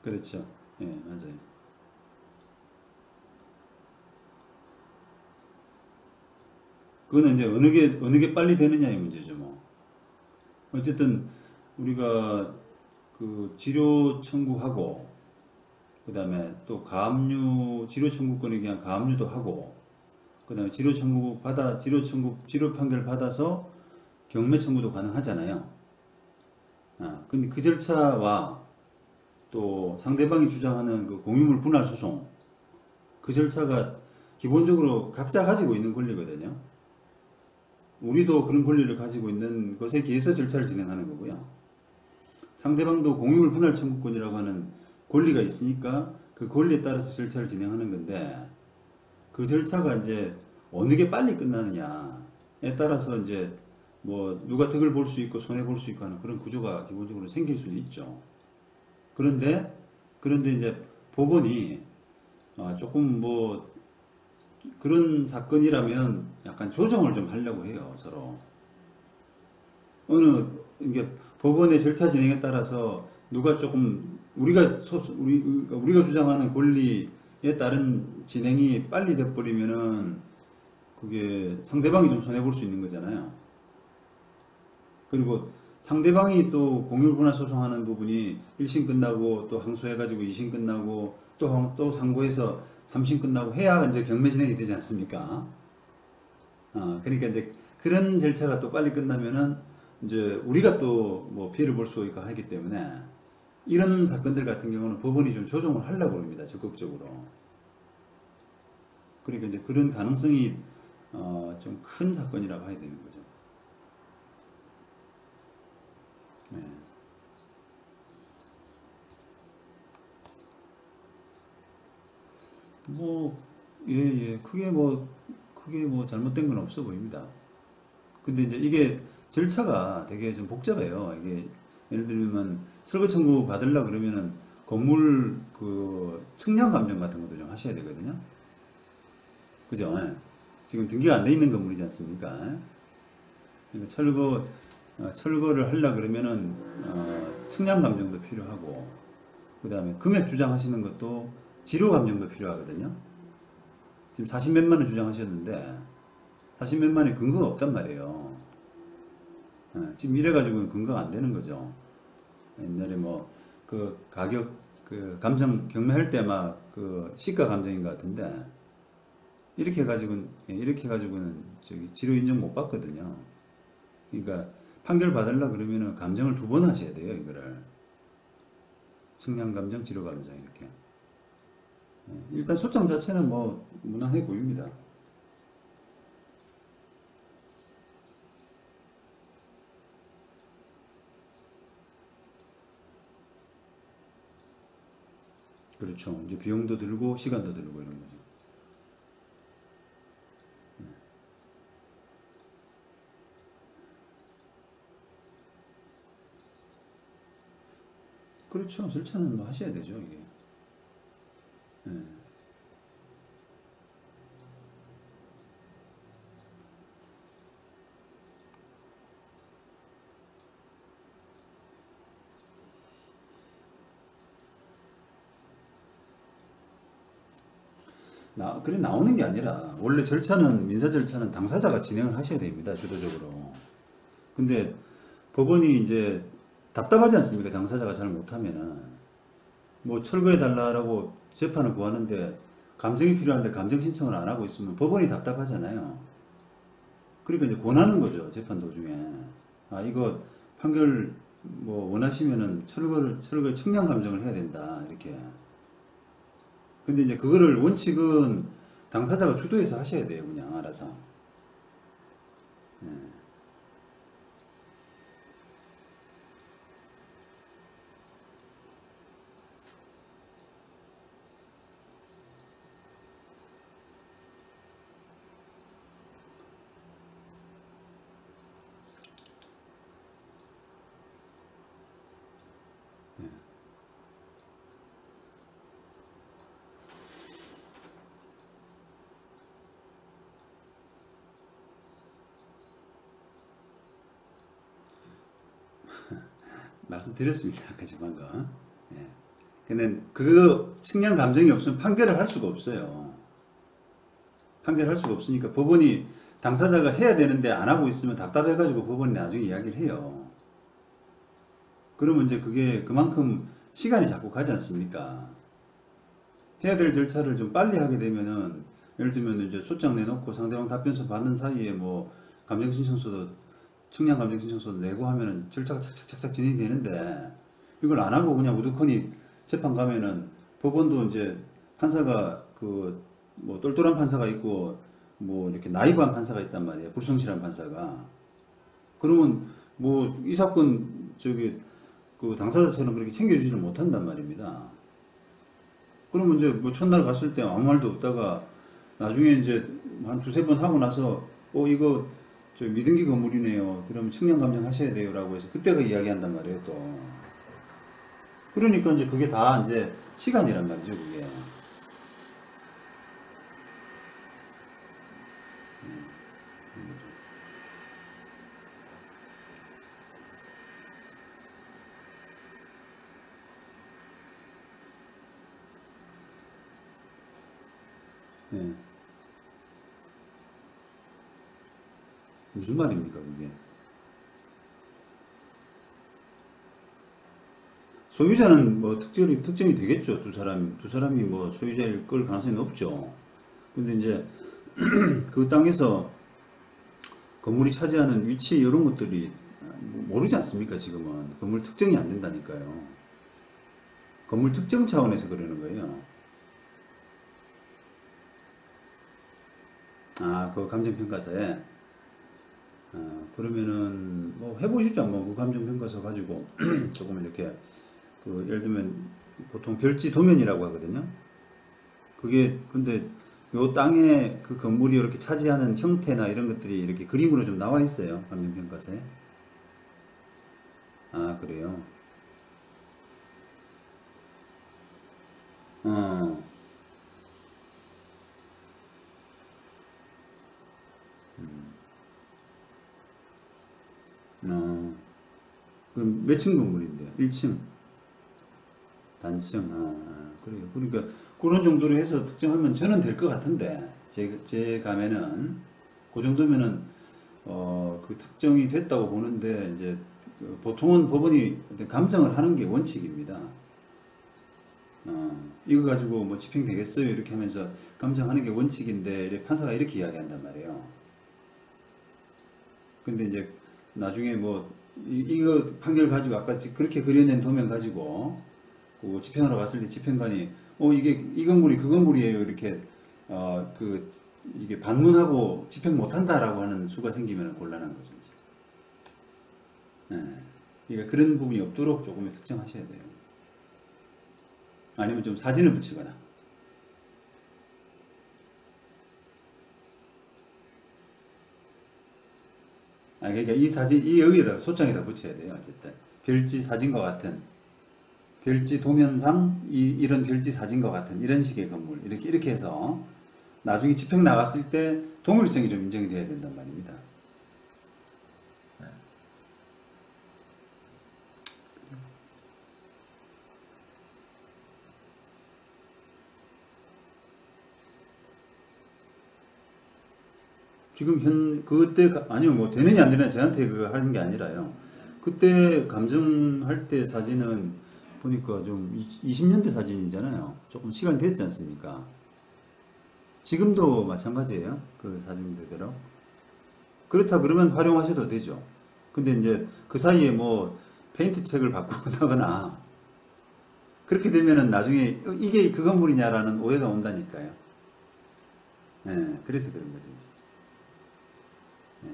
그렇죠. 예, 맞아요. 그거는 이제 어느 게 빨리 되느냐의 문제죠, 뭐. 어쨌든 우리가 그 치료 청구하고 그다음에 또 가압류 치료 청구권에 의한 가압류도 하고 그다음에 치료 청구 치료 판결 받아서 경매 청구도 가능하잖아요. 아, 근데 그 절차와 또 상대방이 주장하는 그 공유물 분할 소송 그 절차가 기본적으로 각자 가지고 있는 권리거든요. 우리도 그런 권리를 가지고 있는 것에 기해서 절차를 진행하는 거고요. 상대방도 공유물 분할 청구권이라고 하는 권리가 있으니까 그 권리에 따라서 절차를 진행하는 건데 그 절차가 이제 어느 게 빨리 끝나느냐에 따라서 이제 뭐 누가 득을 볼 수 있고 손해 볼 수 있고 하는 그런 구조가 기본적으로 생길 수는 있죠. 그런데 이제 법원이 조금 뭐 그런 사건이라면 약간 조정을 좀 하려고 해요, 서로. 어느 이게 법원의 절차 진행에 따라서 누가 조금 우리가 주장하는 권리에 따른 진행이 빨리 돼버리면은 그게 상대방이 좀 손해 볼 수 있는 거잖아요. 그리고 상대방이 또 공유분할 소송하는 부분이 1심 끝나고 또 항소해가지고 2심 끝나고 또 상고해서 3심 끝나고 해야 이제 경매 진행이 되지 않습니까? 그러니까 이제 그런 절차가 또 빨리 끝나면은 이제 우리가 또 뭐 피해를 볼 수 있고 하기 때문에 이런 사건들 같은 경우는 법원이 좀 조정을 하려고 합니다. 적극적으로. 그러니까 이제 그런 가능성이 좀 큰 사건이라고 해야 되는 거죠. 네. 뭐, 예, 예. 크게 뭐 잘못된 건 없어 보입니다. 근데 이제 이게 절차가 되게 좀 복잡해요. 이게 예를 들면 철거 청구 받으려 그러면은 건물 그 측량 감정 같은 것도 좀 하셔야 되거든요. 그죠? 예. 지금 등기가 안 돼 있는 건물이지 않습니까? 그러니까 철거를 하려 그러면은 측량 감정도 필요하고 그다음에 금액 주장하시는 것도 지료 감정도 필요하거든요. 지금 40 몇만 원 주장하셨는데 40 몇만 원의 근거가 없단 말이에요. 지금 이래가지고 근거가 안 되는 거죠. 옛날에 뭐 그 가격 그 감정 경매할 때 막 그 시가 감정인 것 같은데 이렇게 해가지고는 저기 지료 인정 못 받거든요. 그러니까 판결 받으려 그러면은 감정을 두 번 하셔야 돼요, 이거를. 측량 감정, 지료 감정 이렇게. 일단 소장 자체는 뭐 무난해 보입니다. 그렇죠. 이제 비용도 들고 시간도 들고 이런 거죠. 그렇죠. 절차는 뭐 하셔야 되죠, 이게. 그래 나오는 게 아니라 원래 민사 절차는 당사자가 진행을 하셔야 됩니다, 주도적으로. 근데 법원이 이제 답답하지 않습니까? 당사자가 잘 못하면은 뭐 철거해 달라라고 재판을 구하는데 감정이 필요한데 감정 신청을 안 하고 있으면 법원이 답답하잖아요. 그러니까 이제 권하는 거죠, 재판 도중에. 이거 판결 뭐 원하시면은 철거 측량 감정을 해야 된다, 이렇게. 근데 이제 그거를 원칙은 당사자가 주도해서 하셔야 돼요, 그냥 알아서. 말씀드렸습니다, 아까 저 방금. 예. 근데 그 측량 감정이 없으면 판결을 할 수가 없어요. 판결할 수가 없으니까 법원이 당사자가 해야 되는데 안 하고 있으면 답답해가지고 법원이 나중에 이야기를 해요. 그러면 이제 그게 그만큼 시간이 자꾸 가지 않습니까? 해야 될 절차를 좀 빨리 하게 되면은, 예를 들면 이제 소장 내놓고 상대방 답변서 받는 사이에 뭐 감정신청서도, 측량 감정신청서도 내고 하면은 절차가 착착착착 진행이 되는데, 이걸 안 하고 그냥 우두커니 재판 가면은 법원도 이제 판사가 그 뭐 똘똘한 판사가 있고 뭐 이렇게 나이브한 판사가 있단 말이에요. 불성실한 판사가. 그러면 뭐 이 사건 저기 그 당사자처럼 그렇게 챙겨주지를 못한단 말입니다. 그러면 이제 뭐 첫날 갔을 때 아무 말도 없다가 나중에 이제 한 두세 번 하고 나서 이거 저 미등기 건물이네요. 그러면 측량 감정 하셔야 돼요라고 해서 그때가 이야기한단 말이에요 또. 그러니까 이제 그게 다 이제 시간이란 말이죠 그게. 예. 무슨 말입니까 그게? 소유자는 뭐 특정이 되겠죠. 두 사람이 뭐 소유자일 걸 가능성이 높죠. 근데 이제 그 땅에서 건물이 차지하는 위치 이런 것들이 모르지 않습니까? 지금은 건물 특정이 안 된다니까요. 건물 특정 차원에서 그러는 거예요. 아, 그 감정평가서에. 그러면은 뭐 해보시죠. 뭐 그 감정평가서 가지고 조금 이렇게 그 예를 들면 보통 별지 도면이라고 하거든요. 그게 근데 요 땅에 그 건물이 이렇게 차지하는 형태나 이런 것들이 이렇게 그림으로 좀 나와 있어요. 감정평가서에. 아, 그래요. 어, 어. 그럼 몇 층 건물인데요? 1층, 단층. 그래요. 그러니까 그런 정도로 해서 특정하면 저는 될 것 같은데 제 감에는 그 정도면은 그 특정이 됐다고 보는데 이제 그 보통은 법원이 어떤 감정을 하는 게 원칙입니다. 이거 가지고 뭐 집행되겠어요? 이렇게 하면서 감정하는 게 원칙인데 판사가 이렇게 이야기한단 말이에요. 근데 이제 나중에 뭐 이거 판결 가지고 아까 그렇게 그려낸 도면 가지고 그 집행하러 갔을 때 집행관이 이게 이 건물이 그 건물이에요 이렇게 그 이게 반문하고 집행 못한다라고 하는 수가 생기면 곤란한 거죠 이제. 네. 그러니까 그런 부분이 없도록 조금 특정하셔야 돼요. 아니면 좀 사진을 붙이거나. 그러니까 이 사진 이 여기에다 소장에다 붙여야 돼요 어쨌든. 별지 사진과 같은, 별지 도면상 이런 별지 사진과 같은 이런 식의 건물 이렇게 해서 나중에 집행 나갔을 때 동일성이 좀 인정이 돼야 된단 말입니다. 지금 그때 아니요 뭐 되느냐 안 되느냐 저한테 그거 하는 게 아니라요. 그때 감정할 때 사진은 보니까 좀 20년대 사진이잖아요. 조금 시간 됐지 않습니까? 지금도 마찬가지예요. 그 사진대로. 그렇다 그러면 활용하셔도 되죠. 근데 이제 그 사이에 뭐 페인트 색을 바꾸거나 그렇게 되면은 나중에 이게 그 건물이냐라는 오해가 온다니까요. 네, 그래서 그런 거죠. 이제. 네.